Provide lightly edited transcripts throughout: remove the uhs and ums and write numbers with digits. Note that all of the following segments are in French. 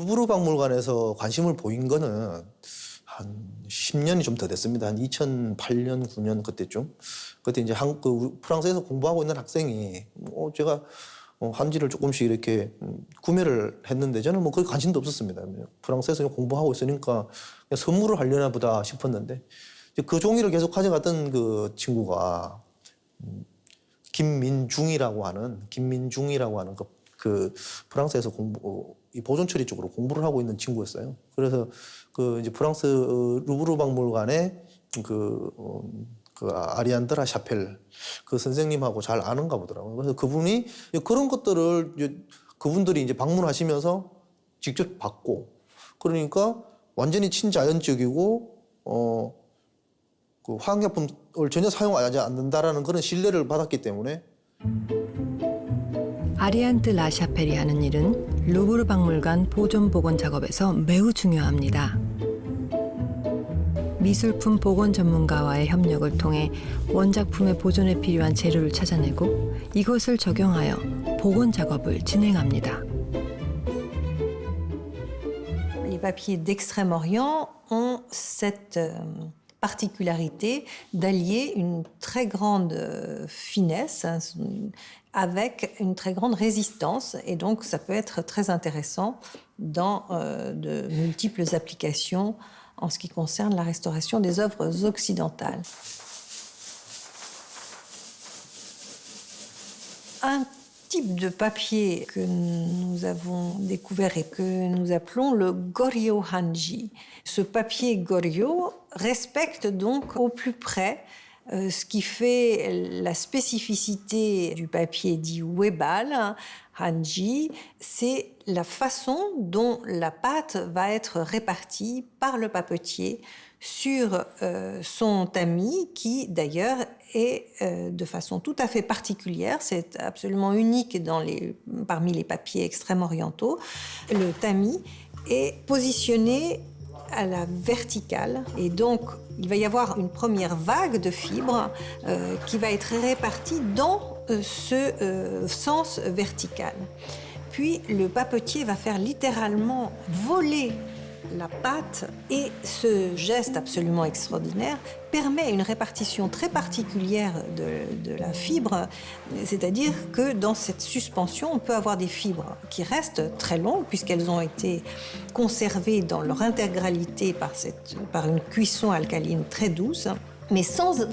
루브르 박물관에서 관심을 보인 거는 한 10년이 좀 더 됐습니다. 한 2008년, 9년 그때쯤. 그때 이제 프랑스에서 공부하고 있는 학생이 제가 한지를 조금씩 이렇게 구매를 했는데 저는 뭐 거기 관심도 없었습니다. 프랑스에서 공부하고 있으니까 그냥 선물을 하려나 보다 싶었는데 그 종이를 계속 가져갔던 그 친구가 김민중이라고 하는 그 프랑스에서 이 보존 처리 쪽으로 공부를 하고 있는 친구였어요. 그래서 그 이제 프랑스 루브르 박물관에 그 아리안드라 샤펠 그 선생님하고 잘 아는가 보더라고요. 그래서 그분이 그런 것들을 그분들이 이제 방문하시면서 직접 봤고, 그러니까 완전히 친자연적이고 그 화학약품을 전혀 사용하지 않는다라는 그런 신뢰를 받았기 때문에. 아리안트 라샤펠이 하는 일은 루브르 박물관 보존 복원 작업에서 매우 중요합니다. 미술품 복원 전문가와의 협력을 통해 원작품의 보존에 필요한 재료를 찾아내고 이것을 적용하여 복원 작업을 진행합니다. Les papiers d'Extrême-Orient ont cette particularité d'allier une très grande finesse avec une très grande résistance. Et donc, ça peut être très intéressant dans de multiples applications en ce qui concerne la restauration des œuvres occidentales. Un type de papier que nous avons découvert et que nous appelons le Goryeo Hanji. Ce papier Goryeo respecte donc au plus près ce qui fait la spécificité du papier dit Webal, Hanji, c'est la façon dont la pâte va être répartie par le papetier sur son tamis, qui d'ailleurs est de façon tout à fait particulière, c'est absolument unique parmi les papiers extrême-orientaux. Le tamis est positionné à la verticale et donc il va y avoir une première vague de fibres qui va être répartie dans ce sens vertical. Puis le papetier va faire littéralement voler la pâte et ce geste absolument extraordinaire permet une répartition très particulière de la fibre, c'est-à-dire que dans cette suspension, on peut avoir des fibres qui restent très longues puisqu'elles ont été conservées dans leur intégralité par une cuisson alcaline très douce, mais sans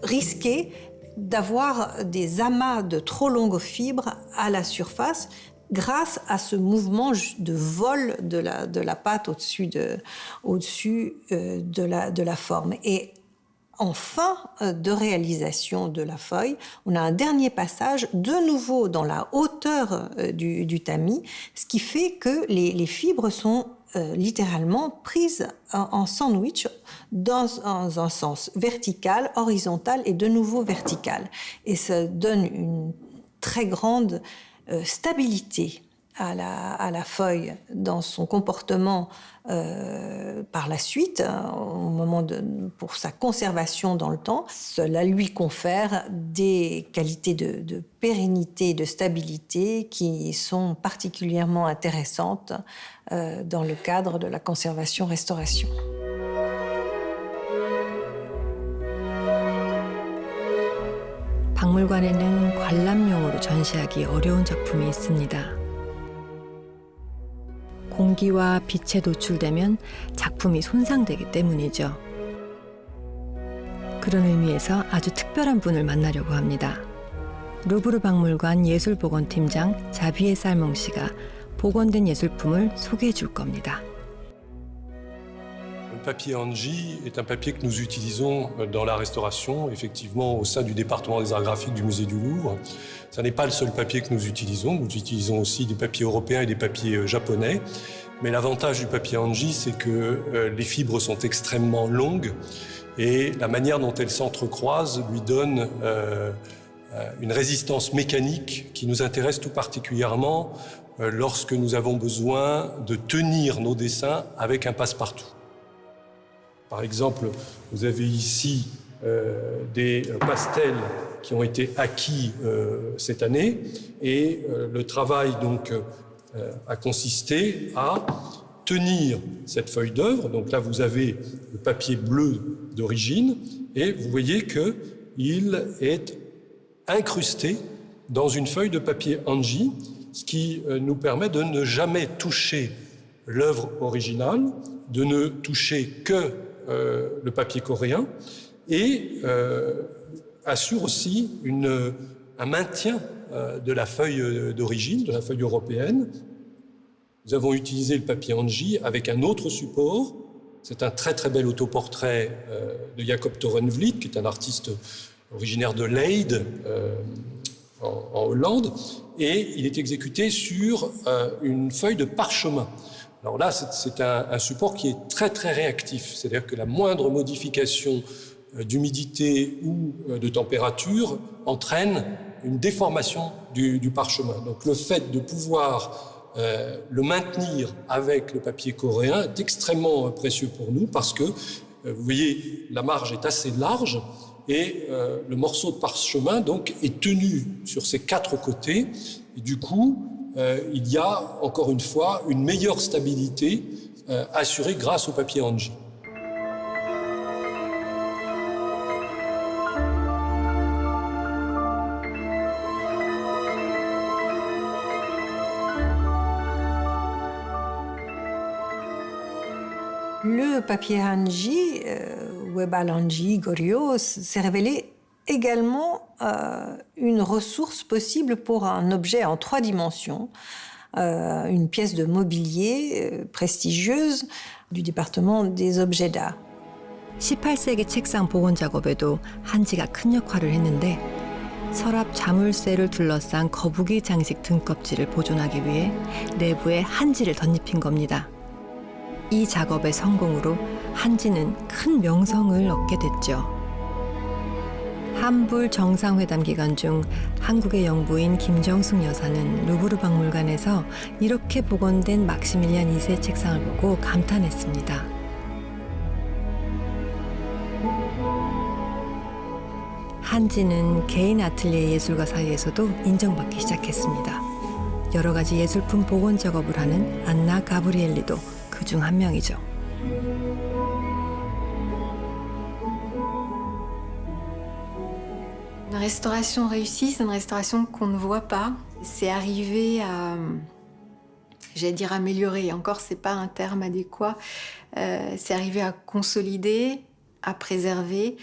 risquer d'avoir des amas de trop longues fibres à la surface grâce à ce mouvement de vol de la pâte au-dessus de la forme. Et en fin de réalisation de la feuille, on a un dernier passage, de nouveau dans la hauteur du tamis, ce qui fait que les fibres sont littéralement prises en sandwich dans un sens vertical, horizontal et de nouveau vertical. Et ça donne une très grande stabilité à la feuille dans son comportement par la suite, pour sa conservation dans le temps. Cela lui confère des qualités de pérennité et de stabilité qui sont particulièrement intéressantes dans le cadre de la conservation-restauration. 박물관에는 관람용으로 전시하기 어려운 작품이 있습니다. 공기와 빛에 노출되면 작품이 손상되기 때문이죠. 그런 의미에서 아주 특별한 분을 만나려고 합니다. 루브르 박물관 예술복원팀장 자비에 살몽 씨가 복원된 예술품을 소개해 줄 겁니다. Le papier Hanji est un papier que nous utilisons dans la restauration, effectivement au sein du département des arts graphiques du musée du Louvre. Ce n'est pas le seul papier que nous utilisons aussi des papiers européens et des papiers japonais. Mais l'avantage du papier Hanji, c'est que les fibres sont extrêmement longues et la manière dont elles s'entrecroisent lui donne une résistance mécanique qui nous intéresse tout particulièrement lorsque nous avons besoin de tenir nos dessins avec un passe-partout. Par exemple, vous avez ici des pastels qui ont été acquis cette année et le travail donc a consisté à tenir cette feuille d'œuvre. Donc là, vous avez le papier bleu d'origine et vous voyez qu'il est incrusté dans une feuille de papier Hanji, ce qui nous permet de ne jamais toucher l'œuvre originale, de ne toucher que le papier coréen et assure aussi un maintien de la feuille d'origine, de la feuille européenne. Nous avons utilisé le papier Hanji avec un autre support. C'est un très très bel autoportrait de Jacob Torenvliet, qui est un artiste originaire de Leyde, en Hollande, et il est exécuté sur une feuille de parchemin. Alors là, c'est un support qui est très très réactif, c'est-à-dire que la moindre modification d'humidité ou de température entraîne une déformation du parchemin. Donc le fait de pouvoir le maintenir avec le papier coréen est extrêmement précieux pour nous parce que, vous voyez, la marge est assez large et le morceau de parchemin donc, est tenu sur ses 4 côtés. Et du coup, il y a, encore une fois, une meilleure stabilité assurée grâce au papier Hanji. Le papier Hanji, Webal Hanji, Goryeo, s'est révélé également une ressource possible pour un objet en 3 dimensions, une pièce de mobilier prestigieuse du département des objets d'art. 18세기 책상 복원 작업에도 한지가 큰 역할을 했는데 서랍 자물쇠를 둘러싼 거북이 장식 등껍질을 보존하기 위해 내부에 한지를 덧입힌 겁니다. 이 작업의 성공으로 한지는 큰 명성을 얻게 됐죠. 한불 정상회담 기간 중 한국의 영부인 김정숙 여사는 루브르 박물관에서 이렇게 복원된 막시밀리안 2세 책상을 보고 감탄했습니다. 한지는 개인 아틀리에 예술가 사이에서도 인정받기 시작했습니다. 여러 가지 예술품 복원 작업을 하는 안나 가브리엘리도 그중 한 명이죠. Une restauration réussie, c'est une restauration qu'on ne voit pas. C'est arrivé à, j'allais dire améliorer, encore c'est pas un terme adéquat, c'est arrivé à consolider, à préserver,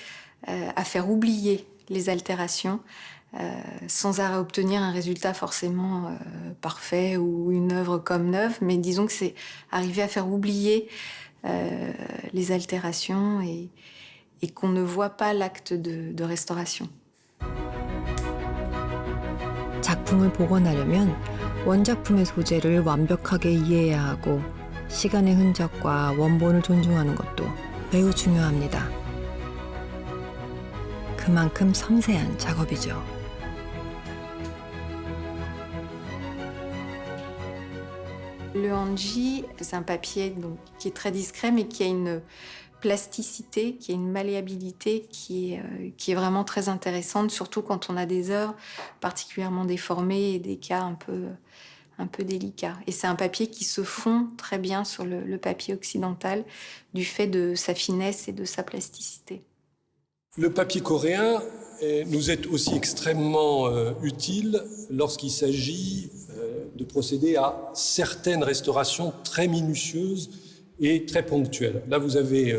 à faire oublier les altérations, sans obtenir un résultat forcément parfait ou une œuvre comme neuve, mais disons que c'est arrivé à faire oublier les altérations et qu'on ne voit pas l'acte de restauration. 작품을 복원하려면 원작품의 소재를 완벽하게 이해해야 하고 시간의 흔적과 원본을 존중하는 것도 매우 중요합니다. 그만큼 섬세한 작업이죠. Le Hanji, c'est un papier donc, qui est très discret, mais qui a une plasticité, qui a une malléabilité qui est vraiment très intéressante, surtout quand on a des œuvres particulièrement déformées et des cas un peu délicats. Et c'est un papier qui se fond très bien sur le papier occidental du fait de sa finesse et de sa plasticité. Le papier coréen nous est aussi extrêmement utile lorsqu'il s'agit de procéder à certaines restaurations très minutieuses et très ponctuelles. Là, vous avez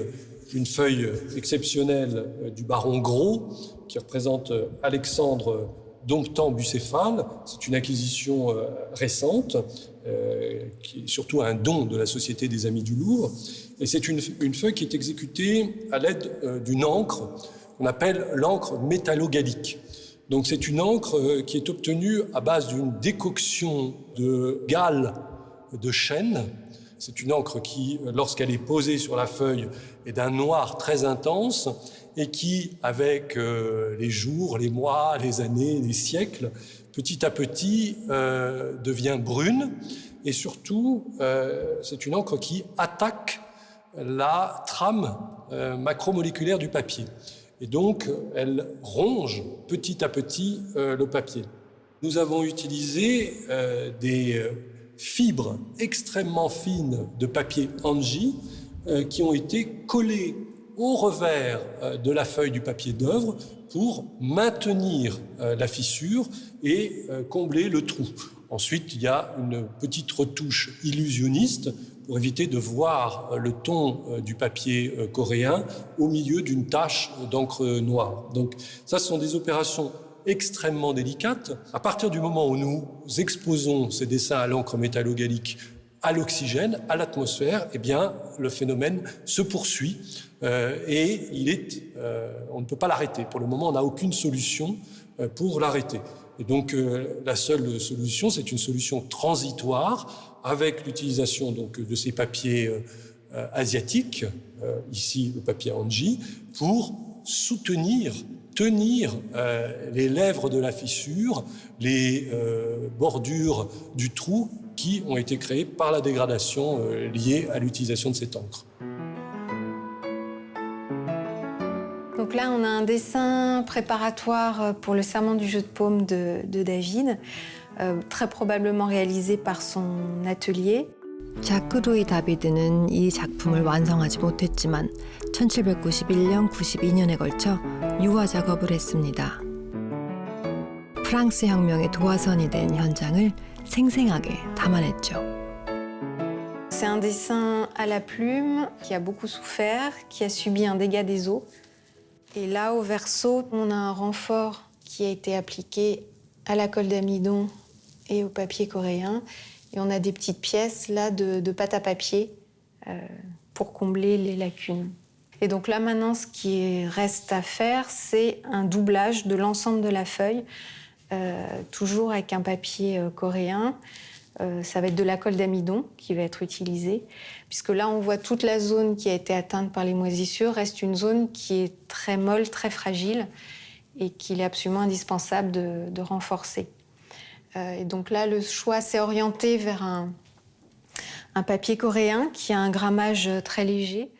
une feuille exceptionnelle du baron Gros qui représente Alexandre Domptant Bucéphale. C'est une acquisition récente, qui est surtout un don de la Société des Amis du Louvre. Et c'est une feuille qui est exécutée à l'aide d'une encre qu'on appelle l'encre métallogallique. Donc c'est une encre qui est obtenue à base d'une décoction de gales de chêne. C'est une encre qui, lorsqu'elle est posée sur la feuille, est d'un noir très intense et qui, avec les jours, les mois, les années, les siècles, petit à petit devient brune. Et surtout, c'est une encre qui attaque la trame macromoléculaire du papier. Et donc, elle ronge petit à petit le papier. Nous avons utilisé des fibres extrêmement fines de papier Anji qui ont été collées au revers de la feuille du papier d'œuvre pour maintenir la fissure et combler le trou. Ensuite, il y a une petite retouche illusionniste pour éviter de voir le ton du papier coréen au milieu d'une tache d'encre noire. Donc ça, ce sont des opérations extrêmement délicates. À partir du moment où nous exposons ces dessins à l'encre métallogallique à l'oxygène, à l'atmosphère, eh bien, le phénomène se poursuit et on ne peut pas l'arrêter. Pour le moment, on n'a aucune solution pour l'arrêter. Et donc, la seule solution, c'est une solution transitoire avec l'utilisation donc de ces papiers asiatiques, ici le papier Anji, pour tenir les lèvres de la fissure, les bordures du trou qui ont été créées par la dégradation liée à l'utilisation de cette encre. Donc là, on a un dessin préparatoire pour le serment du jeu de paume de David, très probablement réalisé par son atelier. 자크 루이 다비드는 이 작품을 완성하지 못했지만 1791년, 92년에 걸쳐 유화 작업을 했습니다. 프랑스 혁명의 도화선이 된 현장을 생생하게 담아냈죠. C'est un dessin à la plume qui a beaucoup souffert, qui a subi un dégât des eaux. Et là, au verso, on a un renfort qui a été appliqué à la colle d'amidon et au papier coréen. Et on a des petites pièces là de pâte à papier pour combler les lacunes. Et donc là, maintenant, ce qui reste à faire, c'est un doublage de l'ensemble de la feuille, toujours avec un papier coréen. Ça va être de la colle d'amidon qui va être utilisée, puisque là, on voit toute la zone qui a été atteinte par les moisissures reste une zone qui est très molle, très fragile, et qu'il est absolument indispensable de renforcer. Et donc là, le choix s'est orienté vers un papier coréen qui a un grammage très léger,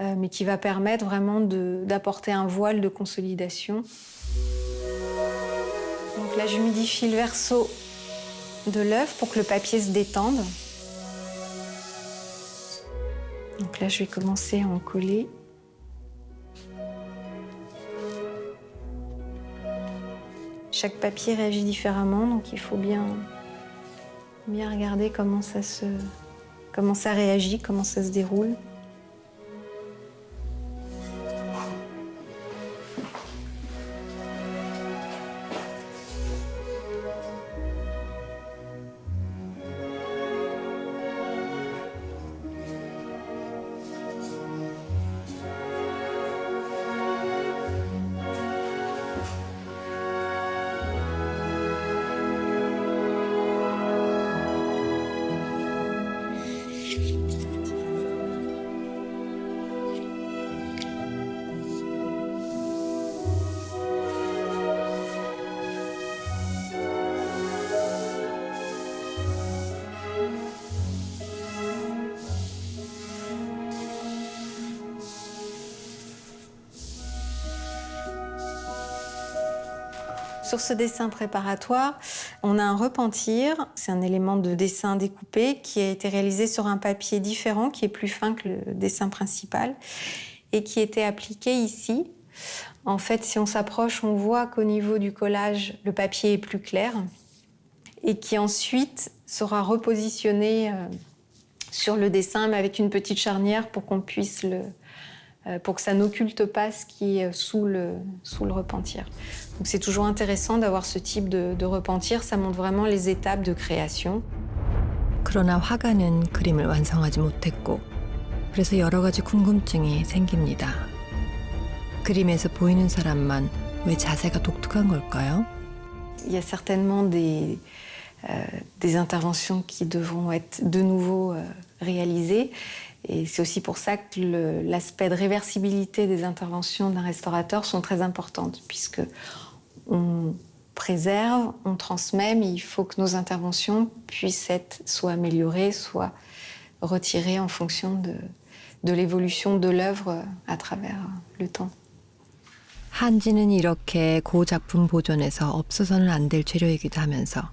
mais qui va permettre vraiment d'apporter un voile de consolidation. Donc là, j'humidifie le verso de l'œuvre pour que le papier se détende. Donc là, je vais commencer à en coller. Chaque papier réagit différemment, donc il faut bien regarder comment ça réagit, comment ça se déroule. Sur ce dessin préparatoire, on a un repentir. C'est un élément de dessin découpé qui a été réalisé sur un papier différent, qui est plus fin que le dessin principal, et qui était appliqué ici. En fait, si on s'approche, on voit qu'au niveau du collage, le papier est plus clair, et qui ensuite sera repositionné sur le dessin, mais avec une petite charnière pour qu'on puisse pour que ça n'occulte pas ce qui est sous le repentir. Donc c'est toujours intéressant d'avoir ce type de repentir, ça montre vraiment les étapes de création. 그러나 화가는 그림을 완성하지 못했고 그래서 여러 가지 궁금증이 생깁니다. 그림에서 보이는 사람만 왜 자세가 독특한 걸까요? Il y a certainement des interventions qui devront être de nouveau réalisées. Et c'est aussi pour ça que l'aspect de réversibilité des interventions d'un restaurateur sont très importantes, puisque on préserve, on transmet, mais il faut que nos interventions puissent être soit améliorées, soit retirées en fonction de l'évolution de l'œuvre à travers le temps. 한지는 이렇게 고작품 보존에서 없어서는 안 될 재료이기도 하면서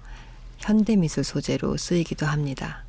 현대미술 소재로 쓰이기도 합니다.